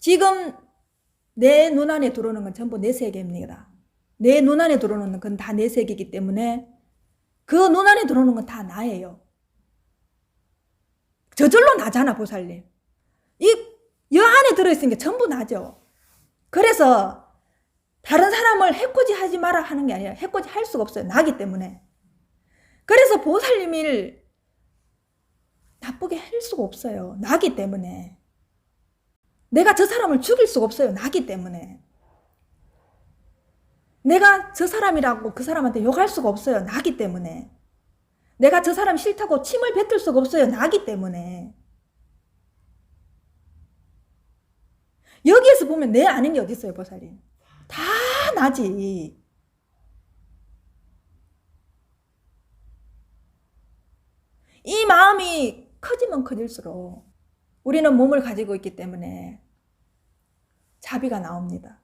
지금 내 눈안에 들어오는 건 전부 내 세계입니다. 내 눈안에 들어오는 건 다 내 세계이기 때문에 그 눈안에 들어오는 건 다 나예요. 저절로 나잖아, 보살님. 여 안에 들어있으니까 전부 나죠. 그래서 다른 사람을 해코지 하지 마라 하는 게 아니라 해코지 할 수가 없어요. 나기 때문에. 그래서 보살님을 나쁘게 할 수가 없어요. 나기 때문에. 내가 저 사람을 죽일 수가 없어요. 나기 때문에. 내가 저 사람이라고 그 사람한테 욕할 수가 없어요. 나기 때문에. 내가 저 사람 싫다고 침을 뱉을 수가 없어요. 나기 때문에. 여기에서 보면 내 아닌 게 어디 있어요, 보살님. 다 나지. 이 마음이 커지면 커질수록 우리는 몸을 가지고 있기 때문에 자비가 나옵니다.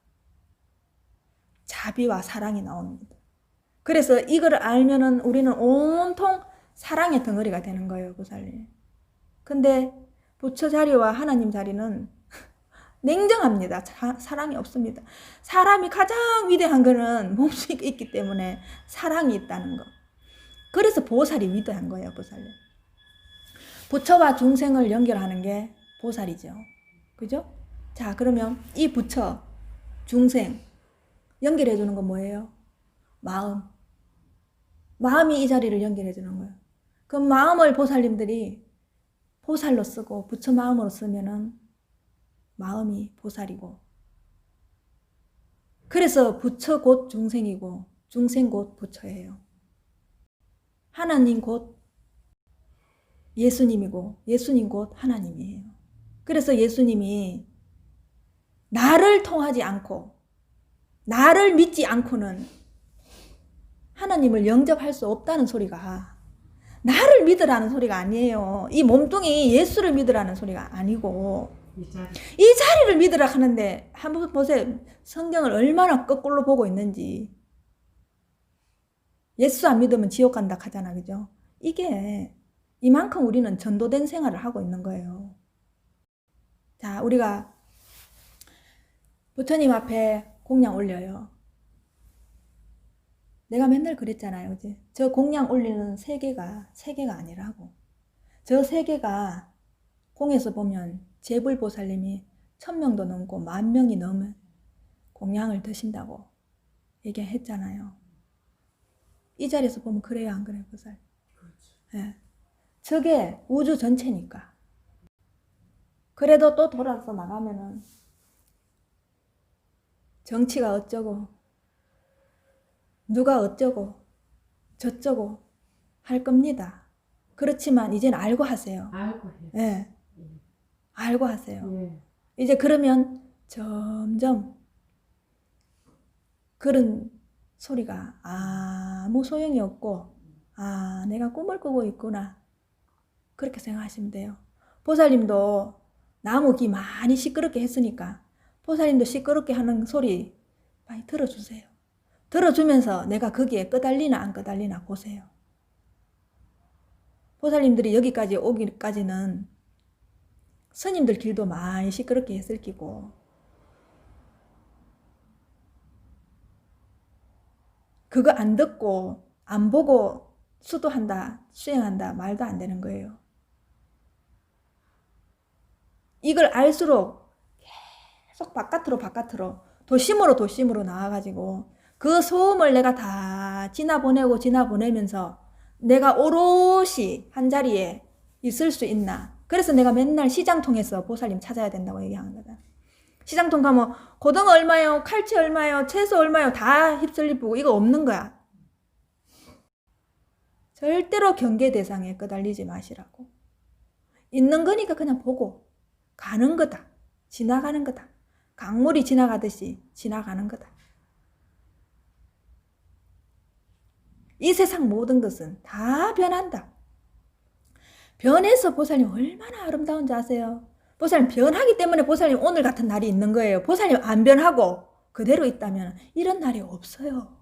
자비와 사랑이 나옵니다. 그래서 이걸 알면은 우리는 온통 사랑의 덩어리가 되는 거예요, 보살님. 근데 부처 자리와 하나님 자리는 냉정합니다. 사랑이 없습니다. 사람이 가장 위대한 거는 몸속에 있기 때문에 사랑이 있다는 거. 그래서 보살이 위대한 거예요, 보살님. 부처와 중생을 연결하는 게 보살이죠. 그죠? 자, 그러면 이 부처, 중생 연결해 주는 건 뭐예요? 마음. 마음이 이 자리를 연결해 주는 거예요. 그 마음을 보살님들이 보살로 쓰고 부처 마음으로 쓰면은 마음이 보살이고, 그래서 부처 곧 중생이고 중생 곧 부처예요. 하나님 곧 예수님이고 예수님 곧 하나님이에요. 그래서 예수님이 나를 통하지 않고 나를 믿지 않고는 하나님을 영접할 수 없다는 소리가 나를 믿으라는 소리가 아니에요. 이 몸뚱이 예수를 믿으라는 소리가 아니고 이 자리를 믿으라 하는데 한번 보세요. 성경을 얼마나 거꾸로 보고 있는지. 예수 안 믿으면 지옥 간다 하잖아, 그죠? 이게 이만큼 우리는 전도된 생활을 하고 있는 거예요. 자, 우리가 부처님 앞에 공양 올려요. 내가 맨날 그랬잖아요, 그지? 저 공양 올리는 세 개가 아니라고. 저 세 개가 공에서 보면 제불보살님이 1000명도 넘고 10,000명이 넘은 공양을 드신다고 얘기했잖아요. 이 자리에서 보면 그래요, 안 그래요, 보살? 그렇죠. 네. 저게 우주 전체니까. 그래도 또 돌아서 나가면은 정치가 어쩌고 누가 어쩌고 저쩌고 할 겁니다. 그렇지만 이제는 알고 하세요. 알고 해요. 네. 알고 하세요. 이제 그러면 점점 그런 소리가 아무 소용이 없고, 내가 꿈을 꾸고 있구나, 그렇게 생각하시면 돼요. 보살님도 나무기 많이 시끄럽게 했으니까 보살님도 시끄럽게 하는 소리 많이 들어주세요. 들어주면서 내가 거기에 끄달리나 안 끄달리나 보세요. 보살님들이 여기까지 오기까지는 스님들 길도 많이 시끄럽게 했을 끼고, 그거 안 듣고 안 보고 수도한다, 수행한다 말도 안 되는 거예요. 이걸 알수록 계속 바깥으로 도심으로 나와가지고 그 소음을 내가 다 지나보내면서 내가 오롯이 한 자리에 있을 수 있나. 그래서 내가 맨날 시장 통해서 보살님 찾아야 된다고 얘기하는 거다. 시장통 가면 고등어 얼마요, 칼치 얼마요, 채소 얼마요 다 휩쓸리고 이거 없는 거야. 절대로 경계 대상에 끄달리지 마시라고. 있는 거니까 그냥 보고 가는 거다. 지나가는 거다. 강물이 지나가듯이 지나가는 거다. 이 세상 모든 것은 다 변한다. 변해서 보살님 얼마나 아름다운지 아세요? 보살님 변하기 때문에 보살님 오늘 같은 날이 있는 거예요. 보살님 안 변하고 그대로 있다면 이런 날이 없어요.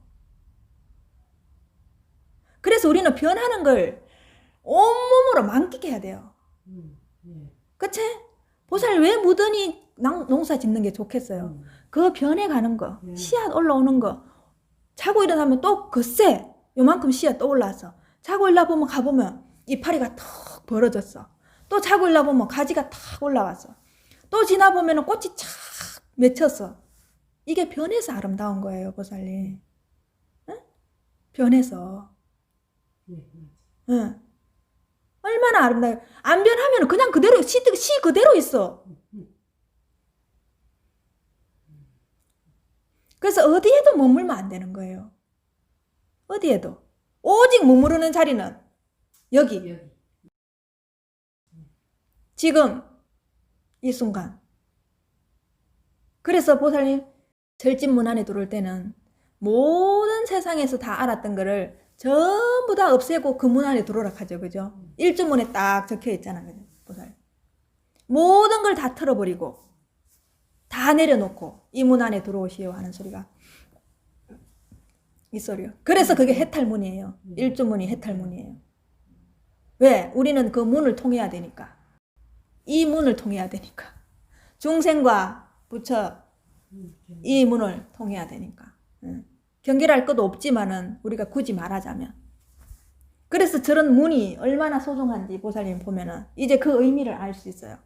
그래서 우리는 변하는 걸 온몸으로 만끽해야 돼요. 그치? 보살 왜 무던히 농사 짓는 게 좋겠어요? 그 변해가는 거, 씨앗 올라오는 거, 자고 일어나면 또 글쎄 요만큼 씨앗 또 올라왔어. 자고 일어나보면 가보면 이파리가 턱 벌어졌어. 또 자고 일어나보면 가지가 탁 올라왔어. 또 지나보면 꽃이 착 맺혔어. 이게 변해서 아름다운 거예요, 보살님. 응? 변해서. 응. 얼마나 아름다워요. 안 변하면 그냥 그대로 씨 그대로 있어. 그래서 어디에도 머물면 안 되는 거예요. 어디에도. 오직 머무르는 자리는 여기. 지금 이 순간. 그래서 보살님 절집문 안에 들어올 때는 모든 세상에서 다 알았던 거를 전부 다 없애고 그 문 안에 들어오라 하죠. 그죠? 일주문에 딱 적혀 있잖아요. 보살. 모든 걸 다 틀어버리고 다 내려놓고 이 문 안에 들어오시오 하는 소리가 이 소리요. 그래서 그게 해탈문이에요. 일주문이 해탈문이에요. 왜? 우리는 그 문을 통해야 되니까. 이 문을 통해야 되니까. 중생과 부처 이 문을 통해야 되니까. 경계할 것도 없지만은 우리가 굳이 말하자면. 그래서 저런 문이 얼마나 소중한지 보살님 보면은 이제 그 의미를 알 수 있어요.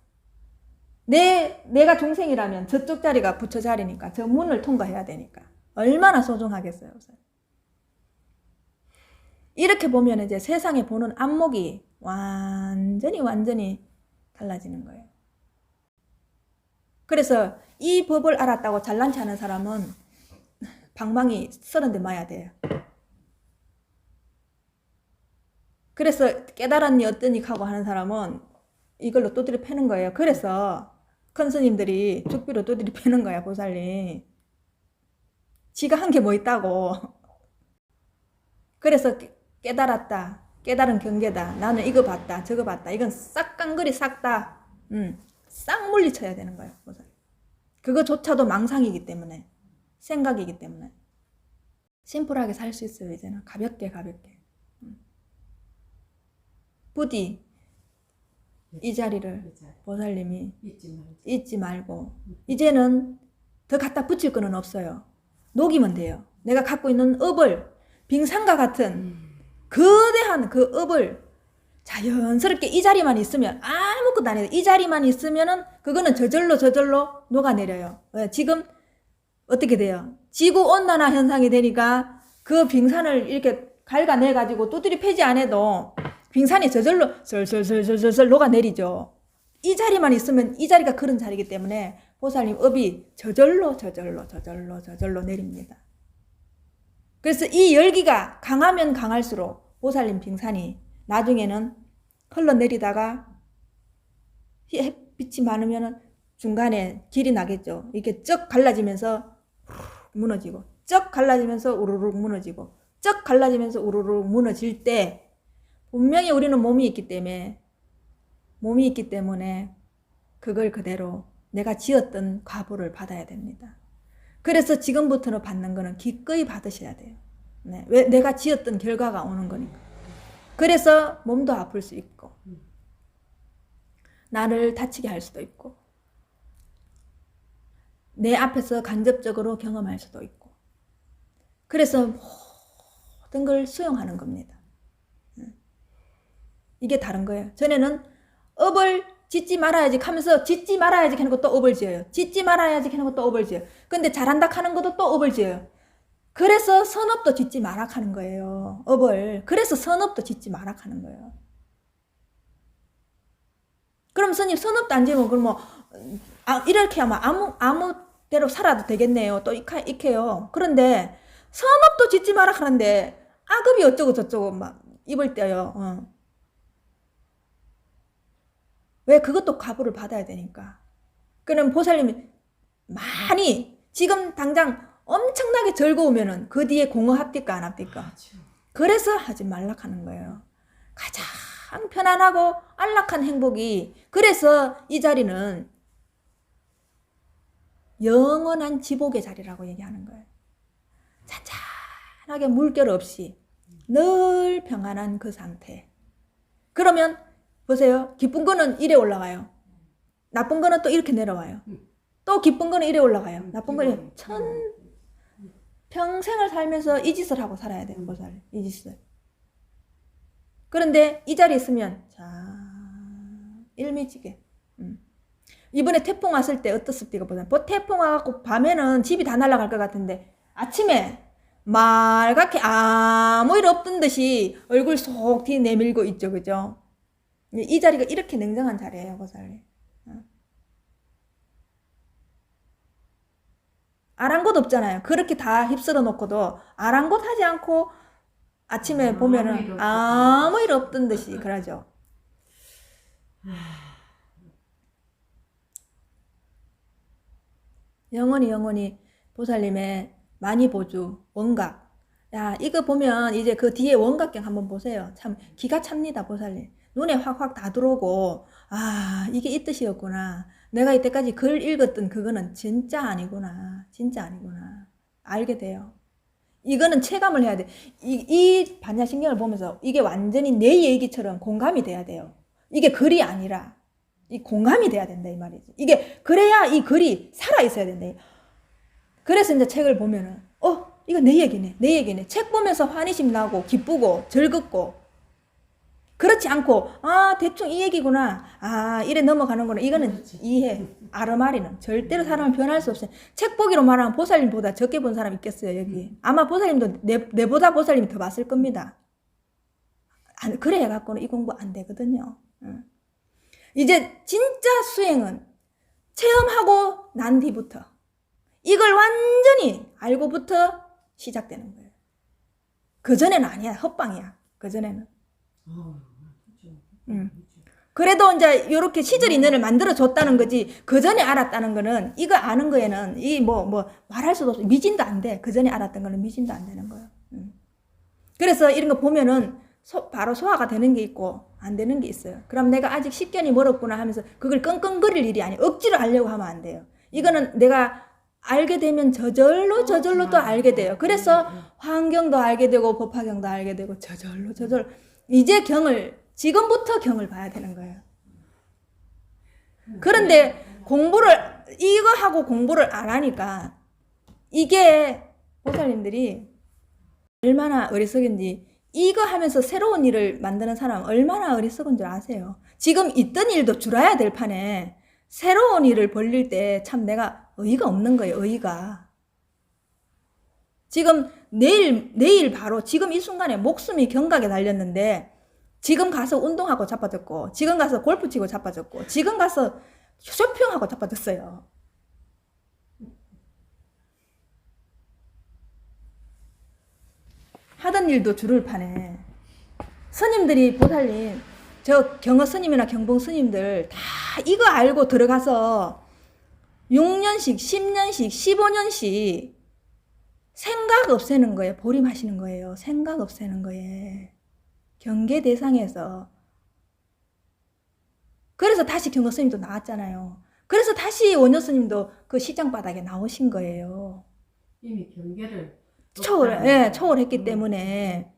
내가 중생이라면 저쪽 자리가 부처 자리니까 저 문을 통과해야 되니까. 얼마나 소중하겠어요. 이렇게 보면 이제 세상에 보는 안목이 완전히 달라지는 거예요. 그래서 이 법을 알았다고 잘난 체 하는 사람은 방망이 30대 맞아야 돼요. 그래서 깨달았니 어떠니 하고 하는 사람은 이걸로 두드려 패는 거예요. 그래서 큰 스님들이 죽비로 두드려 패는 거야, 보살님. 지가 한 게 뭐 있다고. 그래서 깨달았다. 깨달은 경계다. 나는 이거 봤다. 저거 봤다. 이건 싹 깡그리 싹 다. 싹 물리쳐야 되는 거예요, 보살님. 그거조차도 망상이기 때문에. 생각이기 때문에. 심플하게 살 수 있어요, 이제는. 가볍게. 부디 이 자리를 보살님이 잊지 말고 이제는 더 갖다 붙일 거는 없어요. 녹이면 돼요. 내가 갖고 있는 업을 빙산과 같은 거대한 그 업을 자연스럽게 이 자리만 있으면 아무것도 안 해요. 이 자리만 있으면은 그거는 저절로 녹아내려요. 지금 어떻게 돼요? 지구온난화 현상이 되니까 그 빙산을 이렇게 갉아내가지고 두드리 패지 안 해도 빙산이 저절로 슬슬 녹아내리죠. 이 자리만 있으면 이 자리가 그런 자리이기 때문에 보살님 업이 저절로 내립니다. 그래서 이 열기가 강하면 강할수록 보살님 빙산이 나중에는 흘러내리다가 햇빛이 많으면 중간에 길이 나겠죠. 이렇게 쩍 갈라지면서 무너지고 쩍 갈라지면서 우르르 무너지고 쩍 갈라지면서 우르르 무너질 때 분명히 우리는 몸이 있기 때문에 그걸 그대로 내가 지었던 과보를 받아야 됩니다. 그래서 지금부터는 받는 거는 기꺼이 받으셔야 돼요. 네. 왜? 내가 지었던 결과가 오는 거니까. 그래서 몸도 아플 수 있고 나를 다치게 할 수도 있고 내 앞에서 간접적으로 경험할 수도 있고 그래서 모든 걸 수용하는 겁니다. 이게 다른 거예요. 전에는 업을 짓지 말아야지 하면서 짓지 말아야지 하는 것도 업을 지어요. 짓지 말아야지 하는 것도 업을 지어요. 근데 잘한다 하는 것도 또 업을 지어요. 그래서 선업도 짓지 마라 하는 거예요. 업을. 그래서 선업도 짓지 마라 하는 거예요. 그럼 스님 선업도 안 지으면 그럼 이렇게 하면 아무 대로 살아도 되겠네요. 또 익해요. 그런데 선업도 짓지 마라 하는데 악업이 어쩌고 저쩌고 막 입을 떼요. 왜? 그것도 과보를 받아야 되니까. 그럼 보살님이 많이 지금 당장 엄청나게 즐거우면은 그 뒤에 공허합니까 안 합니까? 그래서 하지 말라 하는 거예요. 가장 편안하고 안락한 행복이 그래서 이 자리는 영원한 지복의 자리라고 얘기하는 거예요. 잔잔하게 물결 없이 늘 평안한 그 상태. 그러면 보세요. 기쁜 거는 이래 올라가요. 나쁜 거는 또 이렇게 내려와요. 또 기쁜 거는 이래 올라가요. 나쁜 거는 평생을 살면서 이 짓을 하고 살아야 돼요. 보살님. 이 짓을. 그런데 이 자리에 있으면 자 일미지게. 이번에 태풍 왔을 때 어떻습니까? 이거 보세요. 태풍 와갖고 밤에는 집이 다 날아갈 것 같은데 아침에 말갛게 아무 일 없던 듯이 얼굴 속 뒤 내밀고 있죠. 그죠? 이 자리가 이렇게 냉정한 자리예요. 보살님. 아랑곳 없잖아요. 그렇게 다 휩쓸어 놓고도 아랑곳 하지 않고 아침에 보면은 아무 일 없던 듯이 그러죠. 영원히 보살님의 많이보주 원각. 야, 이거 보면 이제 그 뒤에 원각경 한번 보세요. 참 기가 찹니다. 보살님. 눈에 확확 다 들어오고 아 이게 이 뜻이었구나. 내가 이때까지 글 읽었던 그거는 진짜 아니구나. 진짜 아니구나. 알게 돼요. 이거는 체감을 해야 돼. 이 반야신경을 보면서 이게 완전히 내 얘기처럼 공감이 돼야 돼요. 이게 글이 아니라 이 공감이 돼야 된다 이 말이지. 이게 그래야 이 글이 살아 있어야 된다. 그래서 이제 책을 보면은 이거 내 얘기네. 책 보면서 환희심 나고 기쁘고 즐겁고 그렇지 않고 대충 이 얘기구나. 이래 넘어가는구나. 이거는 그렇지. 이해. 아르마리는 절대로 사람을 변할 수 없어요. 책 보기로 말하면 보살님보다 적게 본 사람 있겠어요 여기. 아마 보살님도 내보다 보살님이 더 봤을 겁니다. 그래 해갖고는 이 공부 안 되거든요. 이제 진짜 수행은 체험하고 난 뒤부터 이걸 완전히 알고부터 시작되는 거예요. 그전에는 아니야. 헛방이야. 그전에는. 그래도 이제 이렇게 시절 인연을 만들어줬다는 거지 그전에 알았다는 거는 이거 아는 거에는 이 뭐 말할 수도 없어. 미진도 안 돼. 그전에 알았던 거는 미진도 안 되는 거예요. 그래서 이런 거 보면은 바로 소화가 되는 게 있고 안 되는 게 있어요. 그럼 내가 아직 식견이 멀었구나 하면서 그걸 끙끙거릴 일이 아니에요. 억지로 알려고 하면 안 돼요. 이거는 내가 알게 되면 저절로 또 알게 돼요. 그래서 환경도 알게 되고 법화경도 알게 되고 저절로 이제 지금부터 경을 봐야 되는 거예요. 그런데 이거 하고 공부를 안 하니까 이게 보살님들이 얼마나 어리석은지 이거 하면서 새로운 일을 만드는 사람 얼마나 어리석은 줄 아세요? 지금 있던 일도 줄어야 될 판에 새로운 일을 벌릴 때 참 내가 의의가 없는 거예요. 의의가. 지금 내일 바로 지금 이 순간에 목숨이 경각에 달렸는데 지금 가서 운동하고 자빠졌고 지금 가서 골프 치고 자빠졌고 지금 가서 쇼핑하고 자빠졌어요. 하던 일도 줄을 파네. 스님들이 보살님 저 경어 스님이나 경봉 스님들 다 이거 알고 들어가서 6년씩 10년씩 15년씩 생각 없애는 거예요. 보림하시는 거예요. 생각 없애는 거예요. 경계 대상에서. 그래서 다시 경어 스님도 나왔잖아요. 그래서 다시 원효 스님도 그 시장 바닥에 나오신 거예요. 이미 경계를 초월했기 때문에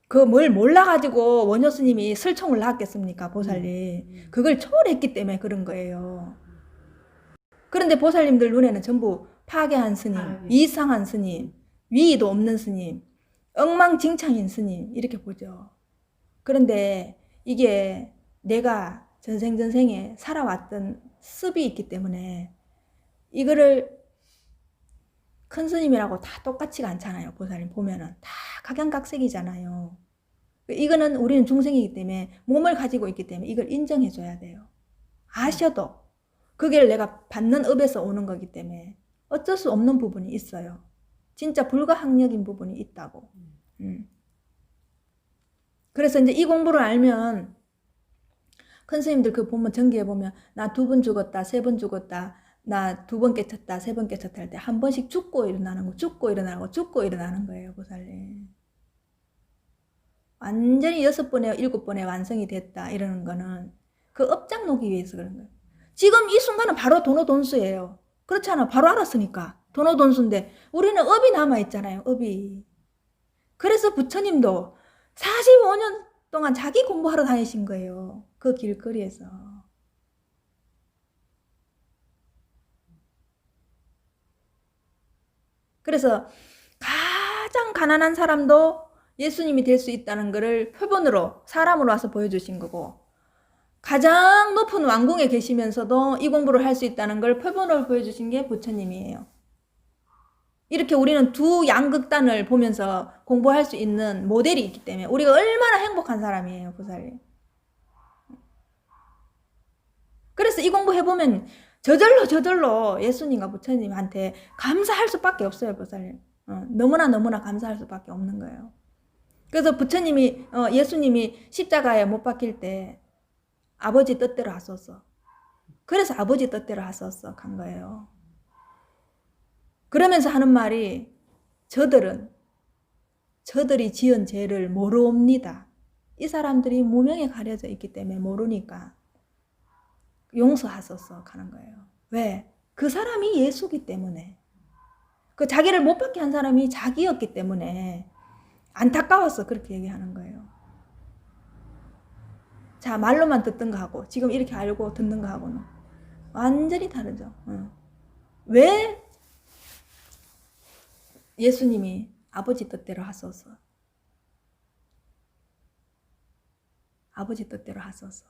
그 뭘 몰라가지고 원효 스님이 설총을 낳았겠습니까, 보살님. 그걸 초월했기 때문에 그런 거예요. 그런데 보살님들 눈에는 전부 파괴한 스님, 이상한 스님, 위의도 없는 스님, 엉망진창인 스님 이렇게 보죠. 그런데 이게 내가 전생에 살아왔던 습이 있기 때문에 이거를 큰 스님이라고 다 똑같지가 않잖아요. 보살님 보면은 다 각양각색이잖아요. 이거는 우리는 중생이기 때문에 몸을 가지고 있기 때문에 이걸 인정해줘야 돼요. 아셔도 그게 내가 받는 업에서 오는 거기 때문에 어쩔 수 없는 부분이 있어요. 진짜 불가항력인 부분이 있다고. 그래서 이제 이 공부를 알면 큰 스님들 그 보면 전기에 보면 나 2번 죽었다, 3번 죽었다, 나 2번 깨쳤다, 3번 깨쳤다 할 때 한 번씩 죽고 일어나는 거, 죽고 일어나는 거예요, 보살님. 완전히 6번에 7번에 완성이 됐다 이러는 거는 그 업장 놓기 위해서 그런 거예요. 지금 이 순간은 바로 돈오돈수예요. 그렇잖아. 바로 알았으니까. 돈오돈수인데 우리는 업이 남아있잖아요. 업이. 그래서 부처님도 45년 동안 자기 공부하러 다니신 거예요. 그 길거리에서. 그래서 가장 가난한 사람도 예수님이 될 수 있다는 것을 표본으로 사람으로 와서 보여주신 거고, 가장 높은 왕궁에 계시면서도 이 공부를 할 수 있다는 걸 표본으로 보여주신 게 부처님이에요. 이렇게 우리는 두 양극단을 보면서 공부할 수 있는 모델이 있기 때문에 우리가 얼마나 행복한 사람이에요, 보살님. 그래서 이 공부 해보면 저절로 예수님과 부처님한테 감사할 수밖에 없어요, 보살님. 너무나 감사할 수밖에 없는 거예요. 그래서 예수님이 십자가에 못 박힐 때 아버지 뜻대로 하소서. 그래서 아버지 뜻대로 하소서 간 거예요. 그러면서 하는 말이 저들이 지은 죄를 모르옵니다. 이 사람들이 무명에 가려져 있기 때문에 모르니까 용서하소서 하는 거예요. 왜? 그 사람이 예수기 때문에. 그 자기를 못 받게 한 사람이 자기였기 때문에 안타까워서 그렇게 얘기하는 거예요. 자, 말로만 듣던 거하고 지금 이렇게 알고 듣는 거하고는 완전히 다르죠. 왜 예수님이 아버지 뜻대로 하소서. 아버지 뜻대로 하소서.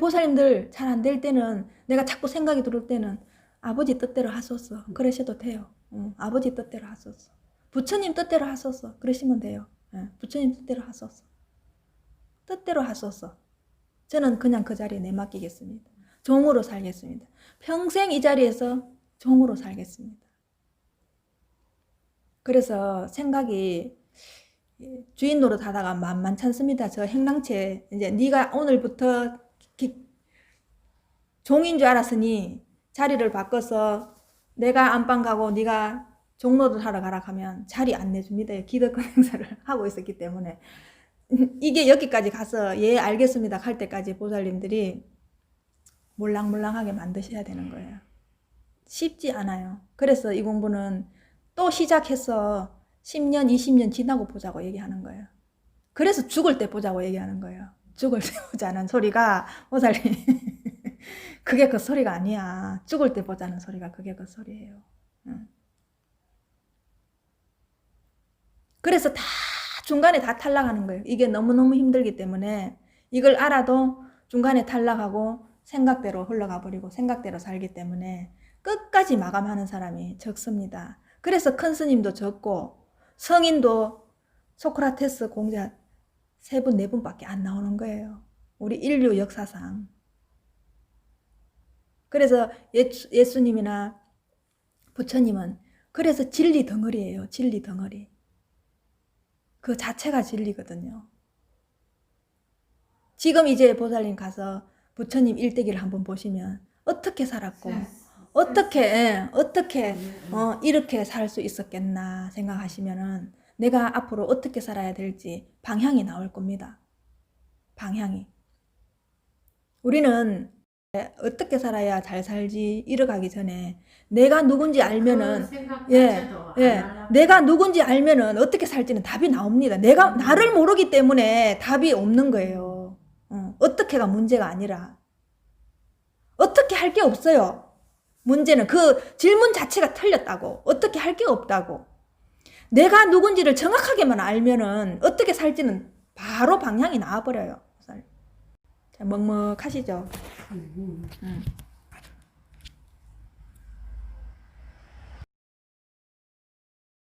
보살님들 잘 안 될 때는, 내가 자꾸 생각이 들을 때는 아버지 뜻대로 하소서 그러셔도 돼요. 아버지 뜻대로 하소서. 부처님 뜻대로 하소서 그러시면 돼요. 부처님 뜻대로 하소서. 뜻대로 하소서. 저는 그냥 그 자리에 내맡기겠습니다. 종으로 살겠습니다. 평생 이 자리에서 종으로 살겠습니다. 그래서 생각이 주인 노릇하다가 만만찮습니다. 저 행랑채 이제 네가 오늘부터 종인 줄 알았으니 자리를 바꿔서 내가 안방 가고 네가 종노릇 하러 가라 하면 자리 안 내줍니다. 기득권 행사를 하고 있었기 때문에 이게 여기까지 가서 예 알겠습니다 할 때까지 보살님들이 몰랑몰랑하게 만드셔야 되는 거예요. 쉽지 않아요. 그래서 이 공부는 또 시작해서 10년, 20년 지나고 보자고 얘기하는 거예요. 그래서 죽을 때 보자고 얘기하는 거예요. 죽을 때 보자는 소리가 보살님 그게 그 소리가 아니야. 죽을 때 보자는 소리가 그게 그 소리예요. 그래서 다 중간에 다 탈락하는 거예요. 이게 너무너무 힘들기 때문에 이걸 알아도 중간에 탈락하고 생각대로 흘러가 버리고 생각대로 살기 때문에 끝까지 마감하는 사람이 적습니다. 그래서 큰 스님도 적고 성인도 소크라테스 공자 3분, 4분밖에 안 나오는 거예요. 우리 인류 역사상. 그래서 예수님이나 부처님은 그래서 진리 덩어리예요. 진리 덩어리. 그 자체가 진리거든요. 지금 이제 보살님 가서 부처님 일대기를 한번 보시면 어떻게 살았고 어떻게 이렇게 살 수 있었겠나 생각하시면은 내가 앞으로 어떻게 살아야 될지 방향이 나올 겁니다. 방향이. 우리는 어떻게 살아야 잘 살지 이뤄가기 전에 내가 누군지 알면은 내가 누군지 알면은 어떻게 살지는 답이 나옵니다. 내가 나를 모르기 때문에 답이 없는 거예요. 어떻게가 문제가 아니라 어떻게 할 게 없어요. 문제는 그 질문 자체가 틀렸다고. 어떻게 할 게 없다고. 내가 누군지를 정확하게만 알면은 어떻게 살지는 바로 방향이 나와버려요. 자, 먹먹하시죠?